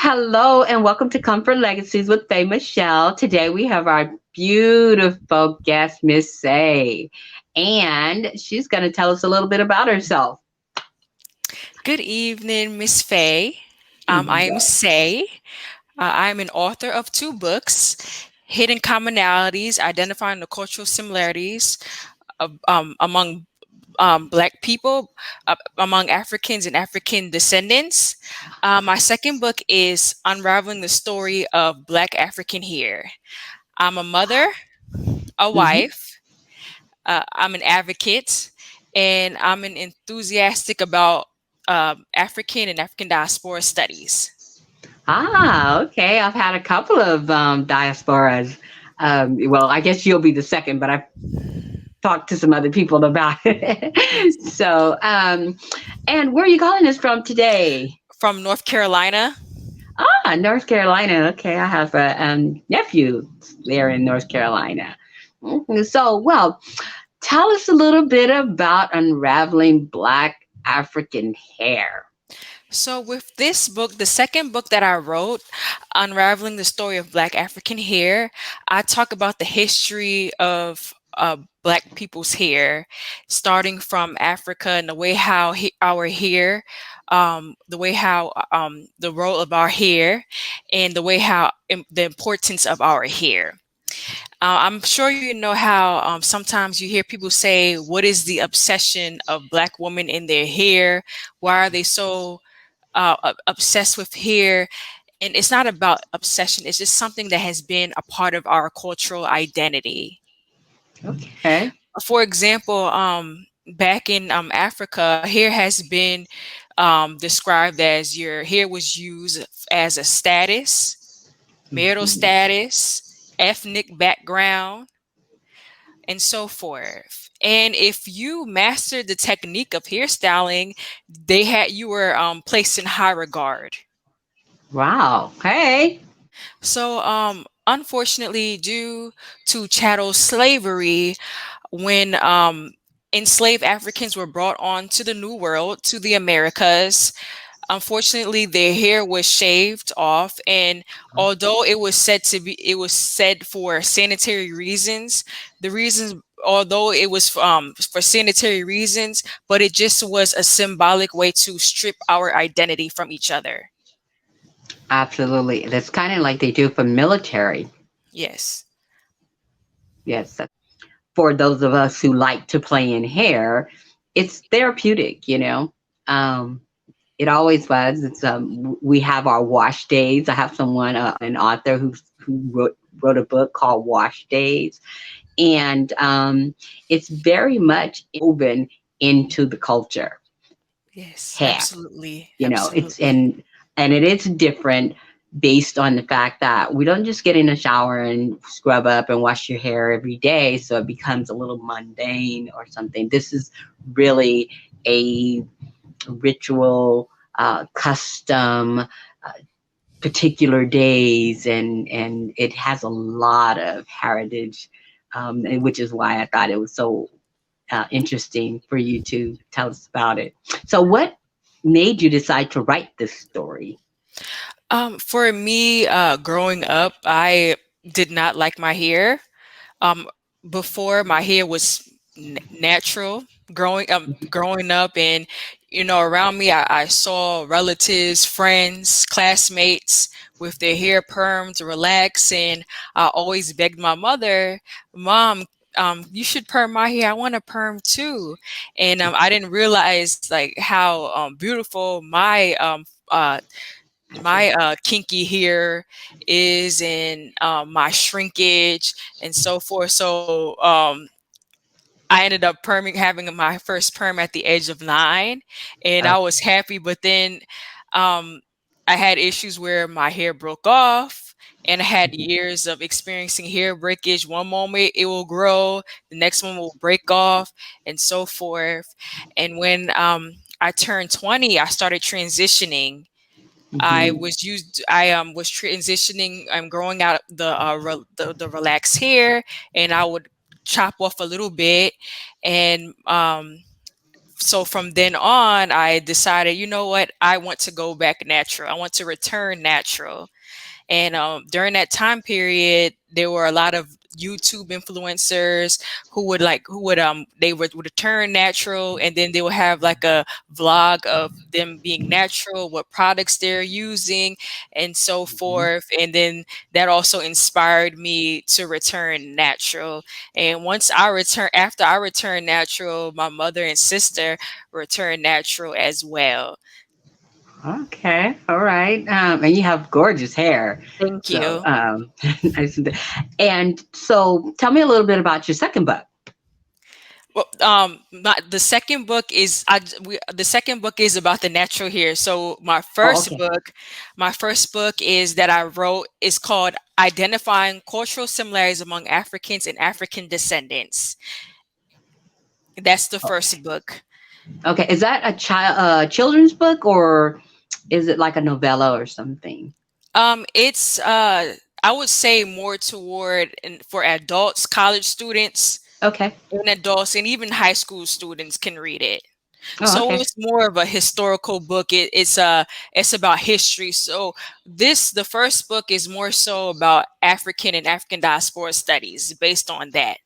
Hello and welcome to Comfort Legacies with Faye Michelle. Today we have our beautiful guest, Miss Saye, and she's going to tell us a little bit about herself. Good evening, Miss Faye. I am Yeah. Say. I'm an author of two books, Hidden Commonalities, Identifying the Cultural Similarities among Black people, among Africans and African descendants. My second book is Unraveling the Story of Black African Hair. I'm a mother, a Mhm. wife, I'm an advocate, and I'm an enthusiastic about African and African diaspora studies. Okay. I've had a couple of diasporas. Well, I guess you'll be the second, but I've talked to some other people about it. Yes. And where are you calling us from today? From North Carolina. North Carolina. Okay, I have a nephew there in North Carolina. So, tell us a little bit about unraveling Black African hair. So, with this book, the second book that I wrote, Unraveling the Story of Black African Hair, I talk about the history of Black people's hair, starting from Africa and the way how our hair, the way how the role of our hair, and the way how the importance of our hair. I'm sure you know how sometimes you hear people say, "What is the obsession of Black women in their hair? Why are they so obsessed with hair?" And it's not about obsession, it's just something that has been a part of our cultural identity. Okay. For example, back in Africa, hair has been described as your hair was used as a status, marital Mhm. status, ethnic background, and so forth. And if you mastered the technique of hairstyling, you were placed in high regard. Wow. Hey. So, unfortunately, due to chattel slavery, when enslaved Africans were brought on to the New World, to the Americas, unfortunately, their hair was shaved off. And although it was said for sanitary reasons, the reasons, although it was for sanitary reasons, but it just was a symbolic way to strip our identity from each other. Absolutely. That's kind of like they do for military. Yes. Yes. For those of us who like to play in hair, it's therapeutic, you know. Um, It always was. We have our wash days. I have someone, an author who wrote a book called Wash Days, and it's very much woven into the culture. Yes, Hair, absolutely. you know, it's Absolutely. and it is different based on the fact that we don't just get in a shower and scrub up and wash your hair every day, so it becomes a little mundane or something. This is really a ritual, custom, particular days, and it has a lot of heritage, and which is why I thought it was so interesting for you to tell us about it. So, what made you decide to write this story? For me, growing up, I did not like my hair. Um, Before my hair was natural. Growing up, and around me, I saw relatives, friends, classmates with their hair permed, relaxed, and I always begged my mother, "Mom, you should perm my hair. I want to perm too." And I didn't realize like how beautiful my kinky hair is, and my shrinkage and so forth. So I ended up having my first perm at the age of 9, and I was Okay. happy. But then um, I had issues where my hair broke off, and I had years of experiencing hair breakage. One moment it will grow, the next one will break off, and so forth. And when I turned 20, I started transitioning. Mhm. I was transitioning. I'm growing out the relaxed hair, and I would chop off a little bit, and so from then on, I decided, you know what, I want to go back natural. I want to return natural. And during that time period, there were a lot of YouTube influencers who would turn natural, and then they would have like a vlog of them being natural, what products they're using, and so Mhm. forth. And then that also inspired me to return natural. And after I returned natural, my mother and sister returned natural as well. Okay, all right. And you have gorgeous hair. Thank So, you. I see that. And so, tell me a little bit about your second book. Well, the second book is the second book is about the natural hair. So Oh, okay. my first book is that I wrote is called "Identifying Cultural Similarities Among Africans and African Descendants." That's the Okay. first book. Okay. Is that children's book, or is it like a novella or something? It's I would say more for adults, college students, Okay. and adults, and even high school students can read it. Oh, So okay. it's more of a historical book. It's about history. So the first book is more so about African and African diaspora studies based on that.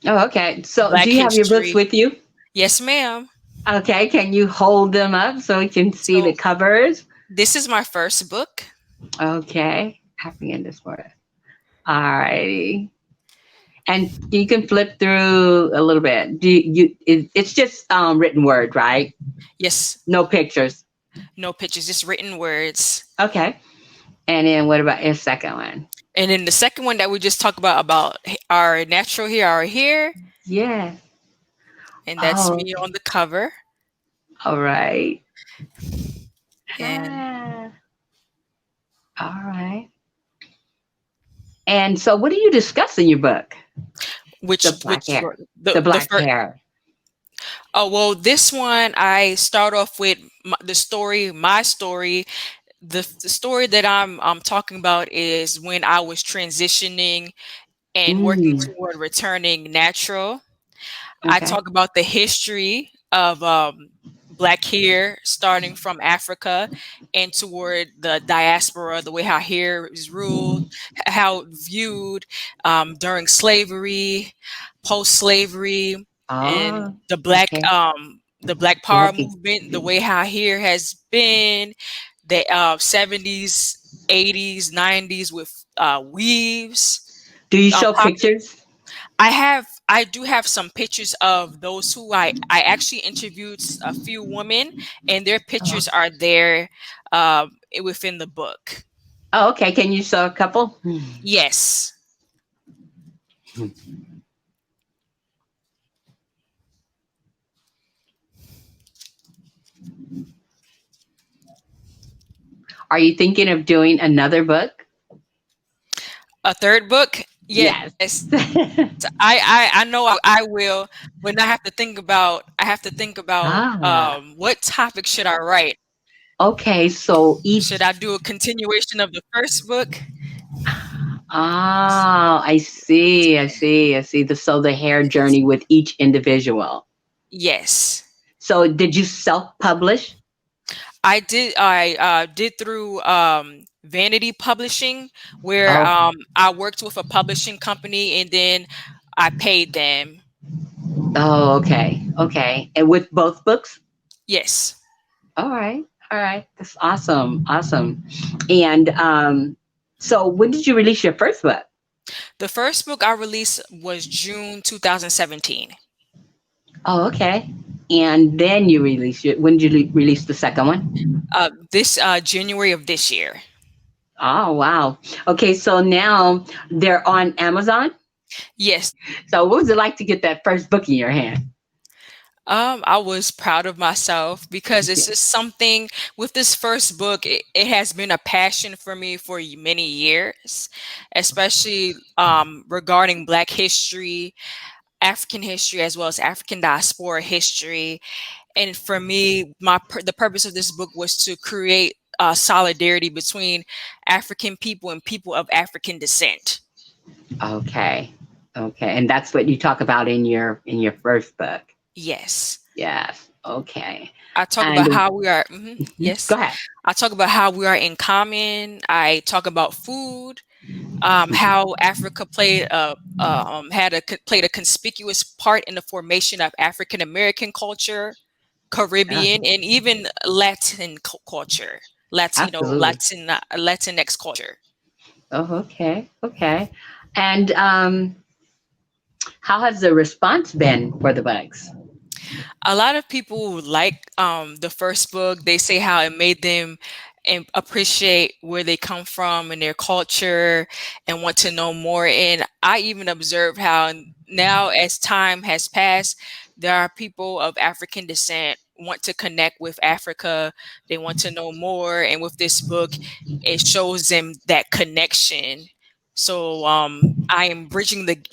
Oh, okay. So, do Black you have your books history. with you? Yes, ma'am. Okay. Can you hold them up so we can see the So covers? this is my first book. Okay. African diaspora. All righty. And you can flip through a little bit. It's just written word, right? Yes, No pictures. no pictures, just written words. Okay. And then what about your second one? And then the second one that we just talked about our natural hair, our hair, Yeah. and that's Oh, me on the cover. all right. And Ah, all right. And so, what do you discuss in your book? The black which hair. the The the black first hair. Oh, well, this one I start off with my story. The story that I'm talking about is when I was transitioning and working Mm, toward returning natural. I okay. talk about the history of Black hair starting from Africa and toward the diaspora, the way how hair is ruled, how viewed during slavery, post-slavery, and Oh, okay. the Black Power Black. movement, the way how hair has been, the 70s, 80s, 90s with weaves. Do you Um, show pictures? I do have some pictures of those who I actually interviewed a few women, and their Oh, pictures are there within the book. oh, okay. Can you show a couple? Yes. Are you thinking of doing another book? A third book? Yes. Yes. I know I will, but I have to think about Ah, what topic should I write? okay. So Should each. I do a continuation of the first book? Ah, I see. I see. I see. So the hair journey with each individual. Yes. So did you self-publish? I did through Vanity Publishing, where Okay. I worked with a publishing company and then I paid them. Oh, okay. Okay. And with both books? Yes. All right. All right. That's awesome. Awesome. And so when did you release your first book? The first book I released was June 2017. Oh, okay. And then you release it. When did you release the second one? This January of this year. Oh, wow. Okay. So now they're on Amazon. Yes. So what was it like to get that first book in your hand? I was proud of myself because it's just something with this first book. It has been a passion for me for many years, especially regarding Black history, African history, as well as African diaspora history. And for me, the purpose of this book was to create solidarity between African people and people of African descent. Okay. Okay. And that's what you talk about in your first book. Yes. Yes. Okay. I talk about And how we are. go Yes, ahead. I talk about how we are in common. I talk about food, how Africa played a conspicuous part in the formation of African American culture, Yeah, Caribbean, and even Latin culture, absolutely. Latinx culture. Oh, okay. Okay. And how has the response been for the bugs? A lot of people like the first book. They say how it made them appreciate where they come from and their culture and want to know more. And I even observed how now, as time has passed, there are people of African descent want to connect with Africa. They want to know more. And with this book, it shows them that connection. So I am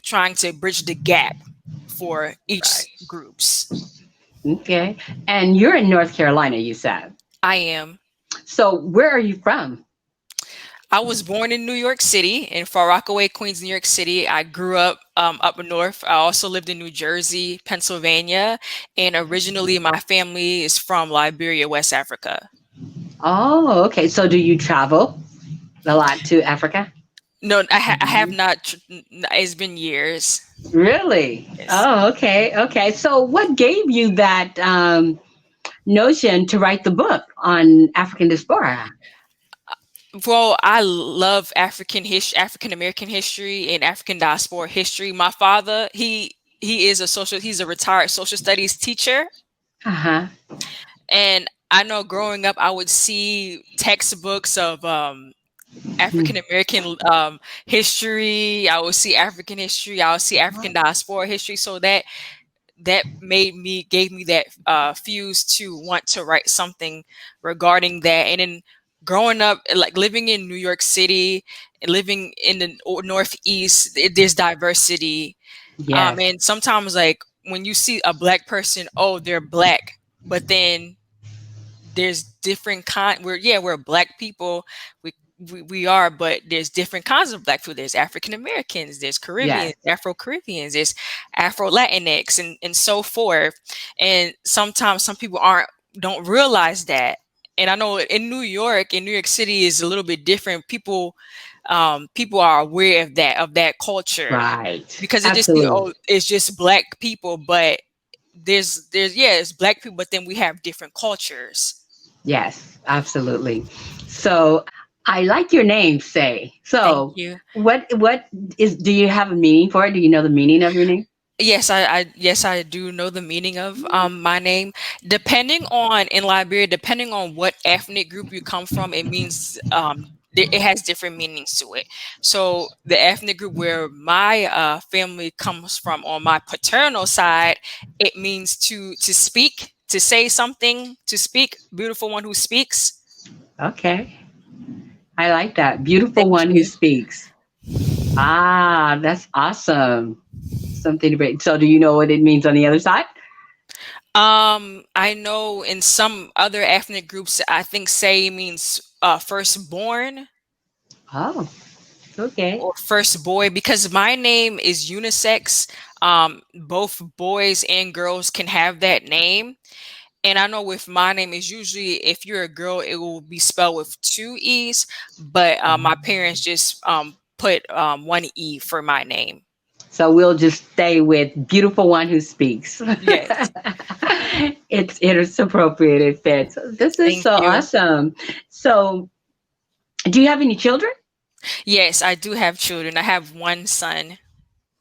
trying to bridge the gap for each Right. groups. Okay. And you're in North Carolina, you said. I am. So where are you from? I was born in New York City, in Far Rockaway, Queens, New York City. I grew up up north. I also lived in New Jersey, Pennsylvania, and originally my family is from Liberia, West Africa. Oh, okay. So do you travel a lot to Africa? No, I have not. It's been years. Really? Yes. Oh, okay. Okay. So what gave you that notion to write the book on African diaspora? Well, I love African American history and African diaspora history. My father, he's a retired social studies teacher. Uh-huh. And I know growing up, I would see textbooks of African Mhm. American history. I would see African history. I would see African diaspora history. So that gave me that fuse to want to write something regarding that. And then growing up, like living in New York City and living in the Northeast, there's diversity. Yes. And sometimes, like when you see a black person, oh, they're black, but then there's different we're black people. We are, but there's different kinds of black people. There's African Americans, there's Caribbeans, Yes. Afro Caribbeans, there's Afro Latinx, and so forth. And sometimes some people aren't don't realize that. And I know in New York City is a little bit different. People are aware of that culture Right. because it just Absolutely. it's just black people, but yeah, it's black people, but then we have different cultures. Yes, absolutely. So I like your name, Say. Thank So you. what is do you have a meaning for it? Do you know the meaning of your name? Yes, I do know the meaning of my name. Depending on in Liberia, depending on what ethnic group you come from, it means it has different meanings to it. So the ethnic group where my family comes from on my paternal side, it means to speak, to say something, to speak. Beautiful one who speaks. Okay. I like that. Beautiful Thank one who you. speaks. Ah, that's awesome. Something to break. So do you know what it means on the other side? I know in some other ethnic groups, I think say means firstborn Oh, okay. or first boy because my name is unisex. Both boys and girls can have that name. And I know with my name is usually if you're a girl, it will be spelled with two E's, but my parents just put one E for my name. So we'll just stay with beautiful one who speaks. Yes. It's appropriate. It fits. This is Thank so you. awesome. So, do you have any children? Yes, I do have children. I have one son.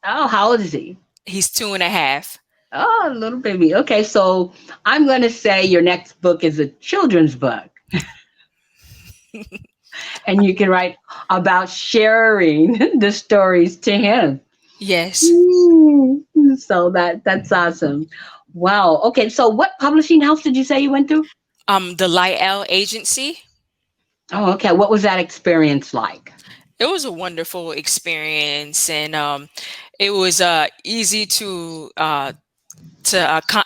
Oh, how old is he? He's 2.5. Oh, a little baby. Okay, so I'm going to say your next book is a children's book, and you can write about sharing the stories to him. Yes. So that's awesome. Wow. Okay, so what publishing house did you say you went through? The Light L agency. Oh, okay. What was that experience like? It was a wonderful experience, and it was easy to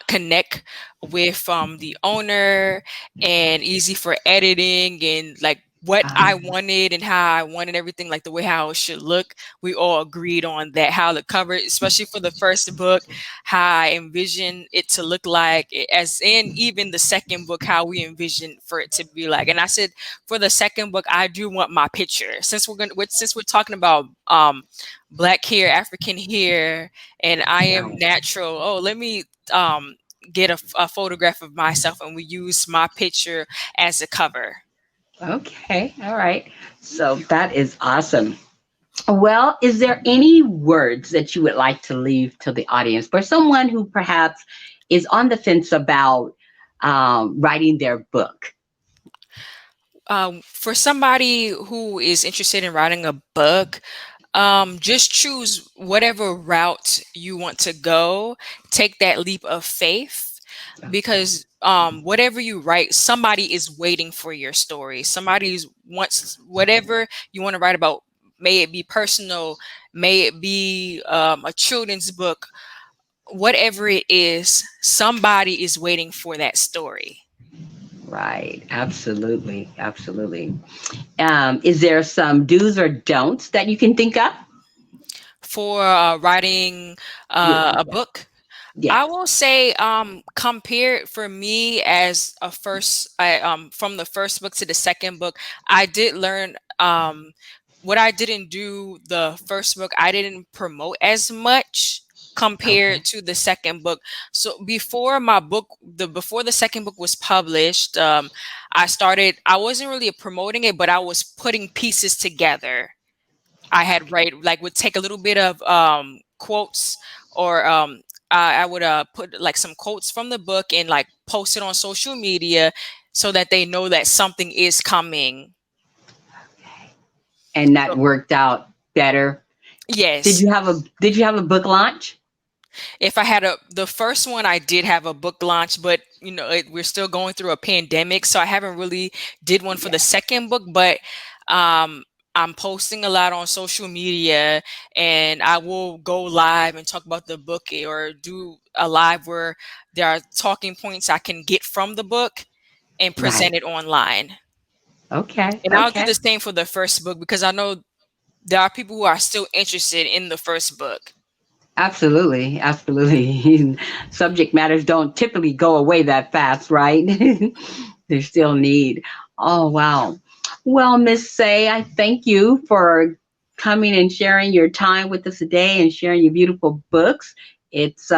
connect with the owner, and easy for editing and like what I Um, wanted and how I wanted everything, like the way how it should look. We all agreed on that, how the cover, especially for the first book, how I envisioned it to look like, as in even the second book, how we envisioned for it to be like. And I said, for the second book, I do want my picture. Since we're talking about black hair, African hair, and I am right. natural. Oh, let me get a photograph of myself, and we use my picture as a cover. Okay. All right. So that is awesome. Well, is there any words that you would like to leave to the audience for someone who perhaps is on the fence about writing their book? For somebody who is interested in writing a book, just choose whatever route you want to go. Take that leap of faith, Okay. because whatever you write, somebody is waiting for your story. Somebody's wants whatever you want to write about. May it be personal, may it be a children's book, whatever it is, somebody is waiting for that story. Right. Absolutely. Absolutely. Is there some do's or don'ts that you can think of? For writing Yeah. a book, I Yes. will say, compared for me as a from the first book to the second book, I did learn what I didn't do the first book, I didn't promote as much compared Okay. to the second book. So before the second book was published, I wasn't really promoting it, but I was putting pieces together. I had would take a little bit of quotes, or I would put like some quotes from the book and like post it on social media so that they know that something is coming. And that So, worked out better. yes. Did you have a book launch? If I had the first one, I did have a book launch, but we're still going through a pandemic, so I haven't really did one for the Yeah. second book. But um, I'm posting a lot on social media, and I will go live and talk about the book, or do a live where there are talking points I can get from the book and present Right. it online. Okay. And I'll do Okay. the same for the first book, because I know there are people who are still interested in the first book. Absolutely. Absolutely. Subject matters don't typically go away that fast, right? There's still need. Oh, wow. Well, Miss Say, I thank you for coming and sharing your time with us today and sharing your beautiful books. It's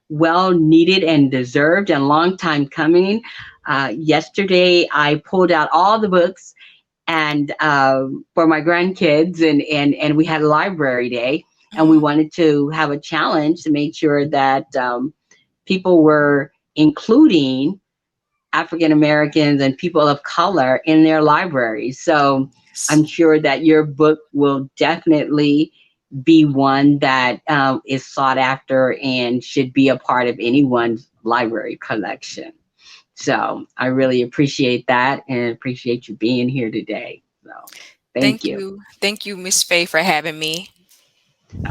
well needed and deserved and long time coming. Yesterday, I pulled out all the books and for my grandkids, and we had a library day, and we Mhm. wanted to have a challenge to make sure that people were including African Americans and people of color in their libraries. So I'm sure that your book will definitely be one that is sought after and should be a part of anyone's library collection. So I really appreciate that and appreciate you being here today. So thank you. Thank you, Miss Faye, for having me.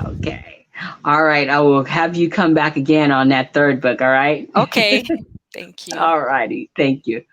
Okay. All right. I will have you come back again on that third book. All right. Okay. Thank you. All righty. Thank you.